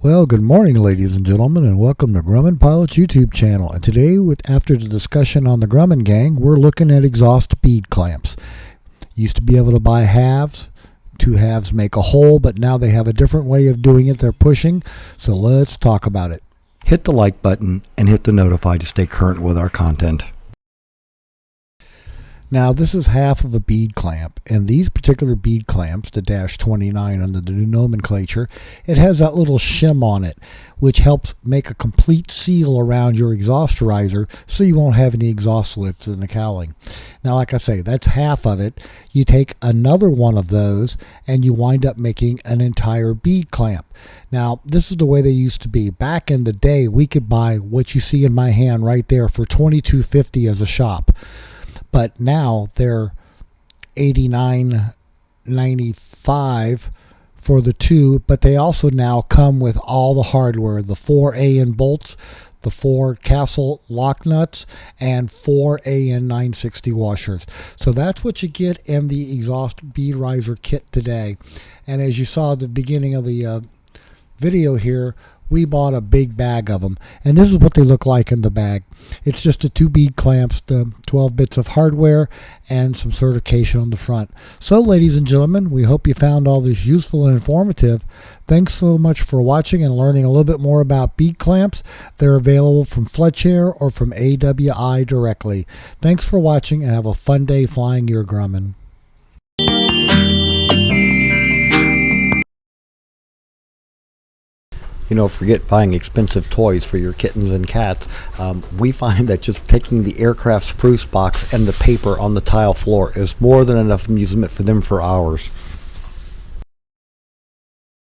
Well, good morning, ladies and gentlemen, and welcome to Grumman Pilot's YouTube channel. And today, after the discussion on the Grumman gang, we're looking at exhaust bead clamps. Used to be able to buy halves, two halves make a hole, but now they have a different way of doing it. They're pushing, so let's talk about it. Hit the like button and hit the notify to stay current with our content. Now, this is half of a bead clamp, and these particular bead clamps, the -29 under the new nomenclature, it has that little shim on it, which helps make a complete seal around your exhaust riser so you won't have any exhaust lifts in the cowling. Now, like I say, that's half of it. You take another one of those, and you wind up making an entire bead clamp. Now, this is the way they used to be. Back in the day, we could buy what you see in my hand right there for $22.50 as a shop. But now they're $89.95 for the two, but they also now come with all the hardware, the 4AN bolts, the 4 Castle lock nuts, and 4 AN 960 washers. So that's what you get in the exhaust bead riser kit today. And as you saw at the beginning of the video here, we bought a big bag of them, and this is what they look like in the bag. It's just the 2 bead clamps, the 12 bits of hardware, and some certification on the front. So, ladies and gentlemen, we hope you found all this useful and informative. Thanks so much for watching and learning a little bit more about bead clamps. They're available from Fletcher or from AWI directly. Thanks for watching, and have a fun day flying your Grumman. You know, forget buying expensive toys for your kittens and cats. We find that just taking the aircraft spruce box and the paper on the tile floor is more than enough amusement for them for hours.